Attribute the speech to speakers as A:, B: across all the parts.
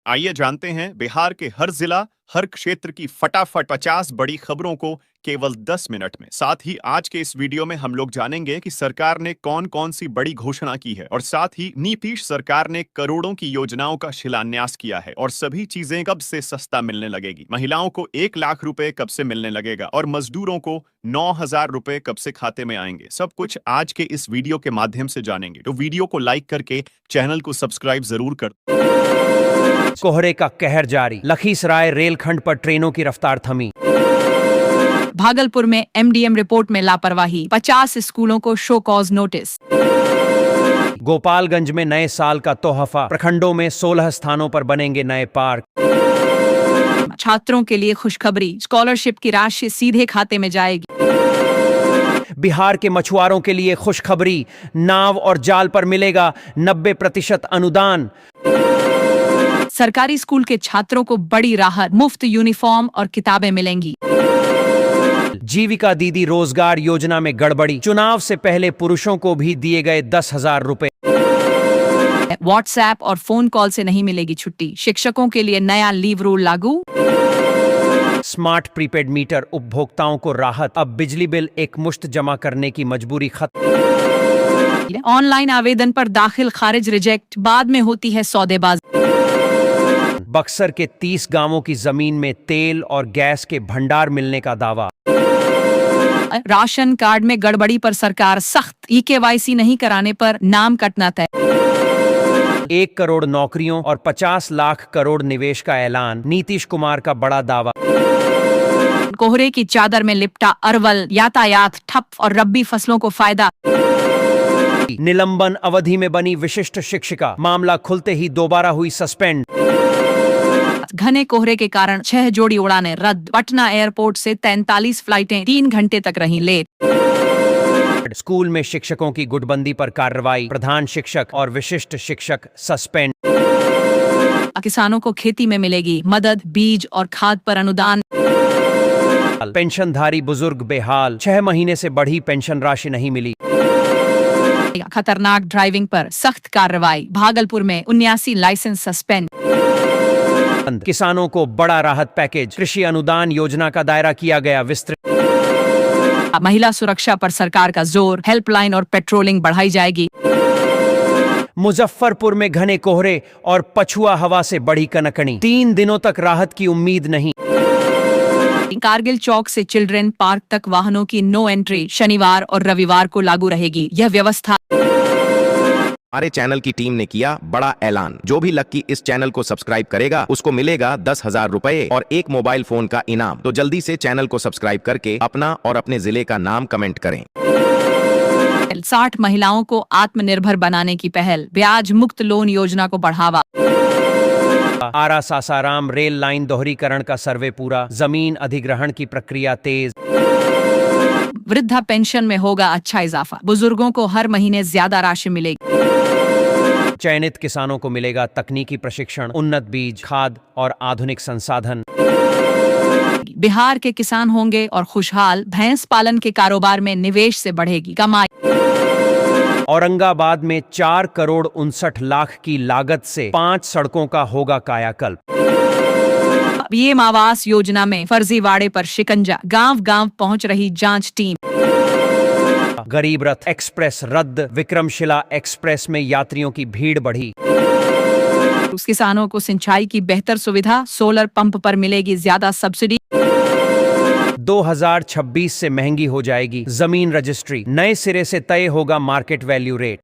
A: आइए जानते हैं बिहार के हर जिला, हर क्षेत्र की फटाफट 50 बड़ी खबरों को केवल 10 मिनट में। साथ ही आज के इस वीडियो में हम लोग जानेंगे कि सरकार ने कौन-कौन सी बड़ी घोषणा की है और साथ ही नीतीश सरकार ने करोड़ों की योजनाओं का शिलान्यास किया है और सभी चीजें कब से सस्ता मिलने लगेगी। महिलाओं को 1 लाख रुपए कब से मिलने लगेगा और मजदूरों को 9,000 रुपए कब से खाते में आएंगे। सब कुछ आज के इस वीडियो के माध्यम से जानेंगे, तो वीडियो को लाइक करके चैनल को सब्सक्राइब जरूर कर।
B: कोहरे का कहर जारी, लखीसराय रेलखंड पर ट्रेनों की रफ्तार थमी।
C: भागलपुर में एमडीएम रिपोर्ट में लापरवाही, 50 स्कूलों को शो कॉज नोटिस।
B: गोपालगंज में नए साल का तोहफा, प्रखंडों में 16 स्थानों पर बनेंगे नए पार्क।
C: छात्रों के लिए खुशखबरी, स्कॉलरशिप की राशि सीधे खाते में जाएगी।
B: बिहार के मछुआरों के लिए खुशखबरी, नाव और जाल पर मिलेगा 90% अनुदान।
C: सरकारी स्कूल के छात्रों को बड़ी राहत, मुफ्त यूनिफॉर्म और किताबें मिलेंगी।
B: जीविका दीदी रोजगार योजना में गड़बड़ी, चुनाव से पहले पुरुषों को भी दिए गए 10,000 रुपए।
C: व्हाट्सएप और फोन कॉल से नहीं मिलेगी छुट्टी, शिक्षकों के लिए नया लीव रूल लागू।
B: स्मार्ट प्रीपेड मीटर, उपभोक्ताओं को राहत, अब बिजली बिल एक मुश्त जमा करने की मजबूरी खत्म।
C: ऑनलाइन आवेदन पर दाखिल खारिज रिजेक्ट, बाद में होती है सौदेबाजी।
B: बक्सर के 30 गांवों की जमीन में तेल और गैस के भंडार मिलने का दावा।
C: राशन कार्ड में गड़बड़ी पर सरकार सख्त, ई-केवाईसी नहीं कराने पर नाम कटना तय।
B: 1 करोड़ नौकरियों और 50 लाख करोड़ निवेश का ऐलान, नीतीश कुमार का बड़ा दावा।
C: कोहरे की चादर में लिपटा अरवल, यातायात ठप और रब्बी फसलों को फायदा।
B: निलंबन अवधि में बनी विशिष्ट शिक्षिका, मामला खुलते ही दोबारा हुई सस्पेंड।
C: घने कोहरे के कारण 6 जोड़ी उड़ानें रद्द, पटना एयरपोर्ट से 43 फ्लाइटें 3 घंटे तक रहीं लेट।
B: स्कूल में शिक्षकों की गुटबंदी पर कार्रवाई, प्रधान शिक्षक और विशिष्ट शिक्षक सस्पेंड।
C: किसानों को खेती में मिलेगी मदद, बीज और खाद पर अनुदान।
B: पेंशनधारी बुजुर्ग बेहाल, 6 महीने से बढ़ी पेंशन राशि नहीं मिली।
C: खतरनाक ड्राइविंग पर सख्त कार्रवाई, भागलपुर में 79 लाइसेंस सस्पेंड।
B: किसानों को बड़ा राहत पैकेज, कृषि अनुदान योजना का दायरा किया गया विस्तृत।
C: महिला सुरक्षा पर सरकार का जोर, हेल्पलाइन और पेट्रोलिंग बढ़ाई जाएगी।
B: मुजफ्फरपुर में घने कोहरे और पछुआ हवा से बढ़ी कनकनी, 3 दिनों तक राहत की उम्मीद नहीं।
C: कारगिल चौक से चिल्ड्रेन पार्क तक वाहनों की नो एंट्री शनिवार और रविवार को लागू रहेगी। यह व्यवस्था।
D: हमारे चैनल की टीम ने किया बड़ा ऐलान, जो भी लक्की इस चैनल को सब्सक्राइब करेगा उसको मिलेगा 10,000 रुपए और 1 मोबाइल फोन का इनाम। तो जल्दी से चैनल को सब्सक्राइब करके अपना और अपने जिले का नाम कमेंट करें।
C: 60 महिलाओं को आत्मनिर्भर बनाने की पहल, ब्याज मुक्त लोन योजना को बढ़ावा।
B: आरा सासाराम रेल लाइन दोहरीकरण का सर्वे पूरा, जमीन अधिग्रहण की प्रक्रिया तेज।
C: वृद्धा पेंशन में होगा अच्छा इजाफा, बुजुर्गों को हर महीने ज्यादा राशि मिलेगी।
B: चयनित किसानों को मिलेगा तकनीकी प्रशिक्षण, उन्नत बीज, खाद और आधुनिक संसाधन।
C: बिहार के किसान होंगे और खुशहाल, भैंस पालन के कारोबार में निवेश से बढ़ेगी कमाई।
B: औरंगाबाद में 4 करोड़ 59 लाख की लागत से 5 सड़कों का होगा कायाकल्प।
C: पीएम आवास योजना में फर्जीवाड़े पर शिकंजा, गांव-गांव पहुंच रही जांच टीम।
B: गरीब रथ एक्सप्रेस रद्द, विक्रमशिला एक्सप्रेस में यात्रियों की भीड़ बढ़ी।
C: किसानों को सिंचाई की बेहतर सुविधा, सोलर पंप पर मिलेगी ज्यादा सब्सिडी।
B: 2026 से महंगी हो जाएगी जमीन रजिस्ट्री, नए सिरे से तय होगा मार्केट वैल्यू रेट।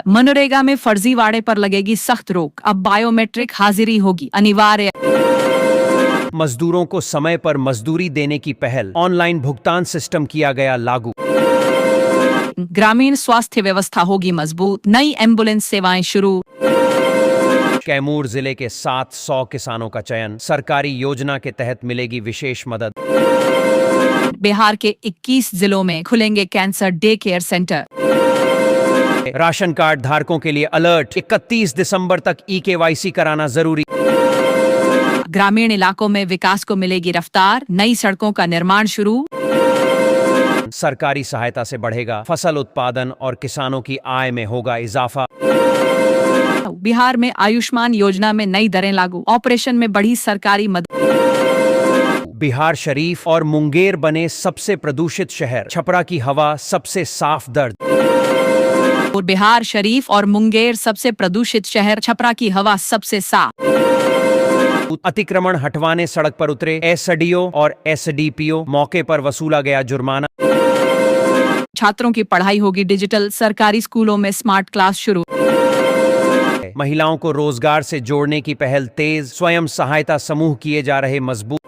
C: मनरेगा में फर्जीवाड़े पर लगेगी सख्त रोक, अब बायोमेट्रिक हाजिरी होगी अनिवार्य।
B: मजदूरों को समय पर मजदूरी देने की पहल, ऑनलाइन भुगतान सिस्टम किया गया लागू।
C: ग्रामीण स्वास्थ्य व्यवस्था होगी मजबूत, नई एम्बुलेंस सेवाएं शुरू।
B: कैमूर जिले के 700 किसानों का चयन, सरकारी योजना के तहत मिलेगी विशेष मदद।
C: बिहार के 21 जिलों में खुलेंगे cancer day care centre.
B: Ration card धारकों के लिए अलर्ट, 31 दिसंबर तक ई-केवाईसी कराना जरूरी।
C: ग्रामीण इलाकों में विकास को मिलेगी रफ्तार, नई सड़कों का निर्माण शुरू।
B: सरकारी सहायता से बढ़ेगा फसल उत्पादन और किसानों की आय में होगा इजाफा।
C: बिहार में आयुष्मान योजना में नई दरें लागू, ऑपरेशन में बढ़ी सरकारी मदद।
B: बिहार शरीफ और मुंगेर बने सबसे प्रदूषित शहर, छपरा की हवा सबसे साफ दर्द।
C: और बिहार शरीफ और मुंगेर सबसे प्रदूषित शहर, छपरा की हवा सबसे साफ।
B: अतिक्रमण हटवाने सड़क पर उतरे एसडीओ और एसडीपीओ, मौके पर वसूला गया जुर्माना।
C: छात्रों की पढ़ाई होगी डिजिटल, सरकारी स्कूलों में स्मार्ट क्लास शुरू।
B: महिलाओं को रोजगार से जोड़ने की पहल तेज, स्वयं सहायता समूह किए जा रहे मजबूत।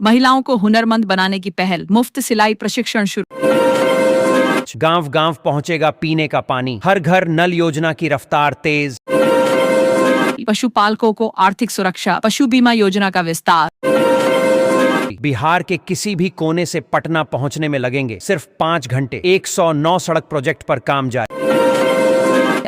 C: महिलाओं को हुनरमंद बनाने की पहल, मुफ्त सिलाई प्रशिक्षण शुरू।
B: गांव गांव पहुंचेगा पीने का पानी, हर घर नल योजना की रफ्तार तेज।
C: पशुपालकों को आर्थिक सुरक्षा, पशु बीमा योजना का विस्तार।
B: बिहार के किसी भी कोने से पटना पहुंचने में लगेंगे सिर्फ 5 घंटे, 109 सड़क प्रोजेक्ट पर काम जारी।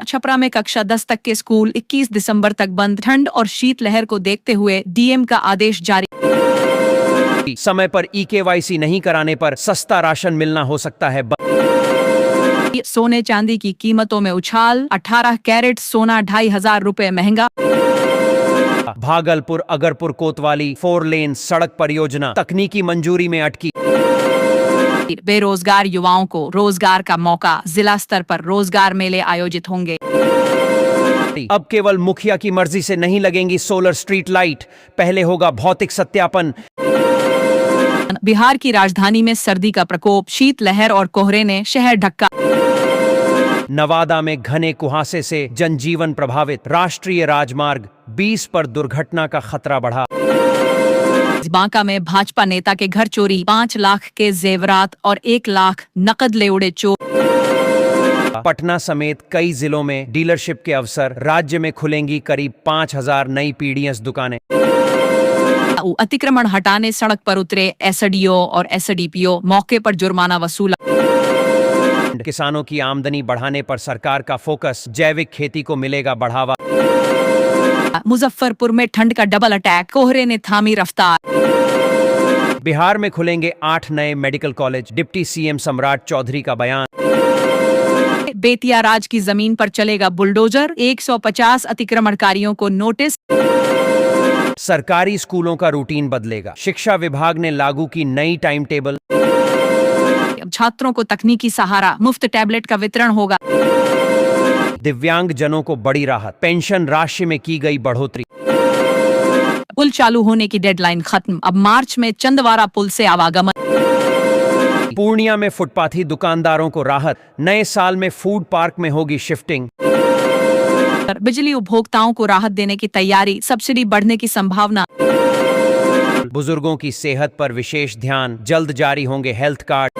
C: छपरा में कक्षा 10 तक के स्कूल 21 दिसंबर तक बंद, ठंड और शीतलहर को देखते हुए डीएम का आदेश जारी।
B: समय पर EKYC नहीं कराने पर सस्ता राशन मिलना हो सकता है बंद।
C: सोने चांदी की कीमतों में उछाल, 18 कैरेट सोना 2,500 रुपए महंगा।
B: भागलपुर अगरपुर कोतवाली 4 लेन सड़क परियोजना तकनीकी मंजूरी में अटकी।
C: बेरोजगार युवाओं को रोजगार का मौका, जिला स्तर पर रोजगार मेले आयोजित होंगे।
B: अब केवल मुखिया की मर्जी से नहीं लगेंगी सोलर स्ट्रीट लाइट, पहले होगा भौतिक सत्यापन।
C: बिहार की राजधानी में सर्दी का प्रकोप, शीतलहर और कोहरे ने शहर ढका।
B: नवादा में घने कुहासे से जनजीवन प्रभावित, राष्ट्रीय राजमार्ग 20 पर दुर्घटना का खतरा बढ़ा।
C: बांका में भाजपा नेता के घर चोरी, 5 लाख के जेवरात और 1 लाख नकद ले उड़े चोर।
B: पटना समेत कई जिलों में डीलरशिप के अवसर, राज्य में खुलेंगी करीब 5,000 नई PDS दुकानें।
C: अतिक्रमण हटाने सड़क पर उतरे एसडीओ और एसडीपीओ, मौके पर जुर्माना वसूला।
B: किसानों की आमदनी बढ़ाने पर सरकार का फोकस, जैविक खेती को मिलेगा बढ़ावा।
C: मुजफ्फरपुर में ठंड का डबल अटैक, कोहरे ने थामी रफ्तार।
B: बिहार में खुलेंगे 8 नए मेडिकल कॉलेज, डिप्टी CM सम्राट चौधरी का बयान।
C: बेतिया राज की जमीन पर चलेगा बुलडोजर, 150 अतिक्रमणकारियों को नोटिस।
B: सरकारी स्कूलों का रूटीन बदलेगा, शिक्षा विभाग ने लागू की नई टाइम टेबल।
C: छात्रों को तकनीकी सहारा, मुफ्त टैबलेट का वितरण होगा।
B: दिव्यांग जनों को बड़ी राहत, पेंशन राशि में की गई बढ़ोतरी।
C: पुल चालू होने की डेडलाइन खत्म, अब मार्च में चंदवारा पुल से आवागमन।
B: पूर्णिया में फुटपाथी दुकानदारों को राहत, नए साल में फूड पार्क में होगी शिफ्टिंग।
C: बिजली उपभोक्ताओं को राहत देने की तैयारी, सब्सिडी बढ़ने की संभावना।
B: बुजुर्गों की सेहत पर विशेष ध्यान, जल्द जारी होंगे हेल्थ कार्ड।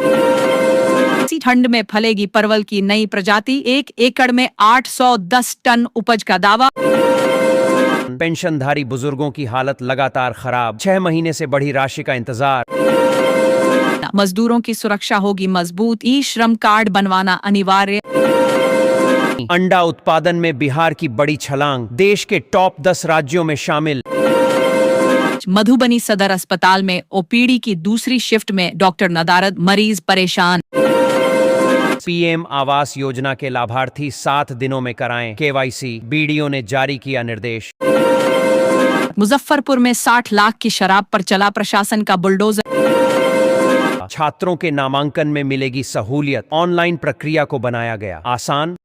C: ठंड में फलेगी परवल की नई प्रजाति, 1 एकड़ में 810 टन उपज का दावा।
B: पेंशनधारी बुजुर्गों की हालत लगातार खराब, 6 महीने से बढ़ी राशि का इंतजार।
C: मजदूरों की सुरक्षा होगी मजबूत, ई-श्रम कार्ड बनवाना अनिवार्य।
B: अंडा उत्पादन में बिहार की बड़ी छलांग, देश के टॉप 10 राज्यों में शामिल।
C: मधुबनी सदर अस्पताल में ओपीडी की दूसरी शिफ्ट में डॉक्टर नदारद, मरीज परेशान।
B: PM आवास योजना के लाभार्थी 7 दिनों में कराएं KYC, BDO ने जारी किया निर्देश।
C: मुजफ्फरपुर में 60 लाख की शराब पर चला प्रशासन का बुलडोजर।
B: छात्रों के नामांकन में मिलेगी सहूलियत, ऑनलाइन प्रक्रिया को बनाया गया आसान।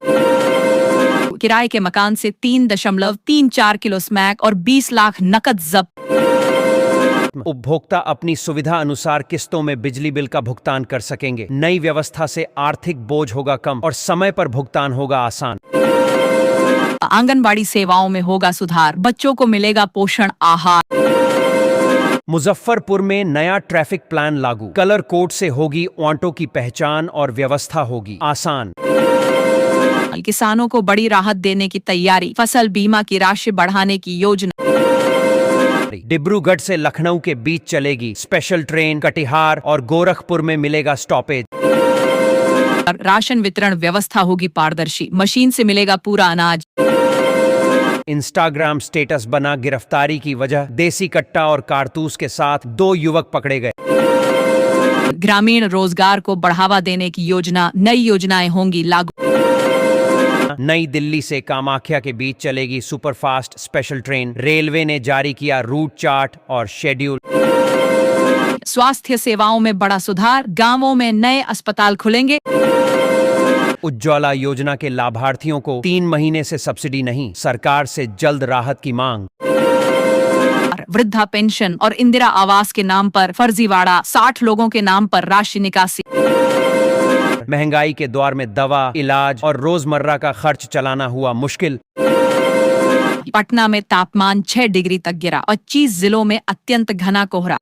C: किराए के मकान से 3.34 किलो स्मैक और 20 लाख नकद जब्त।
B: उपभोक्ता अपनी सुविधा अनुसार किस्तों में बिजली बिल का भुगतान कर सकेंगे, नई व्यवस्था से आर्थिक बोझ होगा कम और समय पर भुगतान होगा आसान।
C: आंगनबाड़ी सेवाओं में होगा सुधार, बच्चों को मिलेगा पोषण आहार।
B: मुजफ्फरपुर में नया ट्रैफिक प्लान लागू, कलर कोड से होगी ऑटो की पहचान और व्यवस्था होगी आसान।
C: किसानों को बड़ी राहत देने की तैयारी, फसल बीमा की राशि बढ़ाने की योजना।
B: डिब्रूगढ़ से लखनऊ के बीच चलेगी स्पेशल ट्रेन, कटिहार और गोरखपुर में मिलेगा स्टॉपेज।
C: राशन वितरण व्यवस्था होगी पारदर्शी, मशीन से मिलेगा पूरा अनाज।
B: इंस्टाग्राम स्टेटस बना गिरफ्तारी की वजह, देसी कट्टा और कारतूस के साथ 2 युवक पकड़े गए।
C: ग्रामीण रोजगार को बढ़ावा देने की योजना, नई योजनाएं होंगी लागू।
B: नई दिल्ली से कामाख्या के बीच चलेगी सुपरफास्ट स्पेशल ट्रेन। रेलवे ने जारी किया रूट चार्ट और शेड्यूल।
C: स्वास्थ्य सेवाओं में बड़ा सुधार, गांवों में नए अस्पताल खुलेंगे।
B: उज्ज्वला योजना के लाभार्थियों को 3 महीने से सब्सिडी नहीं, सरकार से जल्द राहत की मांग।
C: वृद्धा पेंशन और इंदिरा आवास के नाम पर फर्जीवाड़ा, 60 लोगों के नाम पर राशि निकासी।
B: महंगाई के दौर में दवा, इलाज और रोजमर्रा का खर्च चलाना हुआ मुश्किल।
C: पटना में तापमान 6 डिग्री तक गिरा, 25 जिलों में अत्यंत घना कोहरा।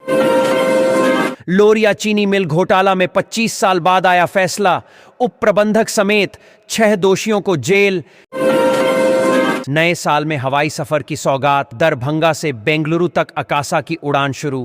B: लोरिया चीनी मिल घोटाला में 25 साल बाद आया फैसला, उप प्रबंधक समेत 6 दोषियों को जेल। नए साल में हवाई सफर की सौगात, दरभंगा से बेंगलुरु तक अकासा की उड़ान शुरू।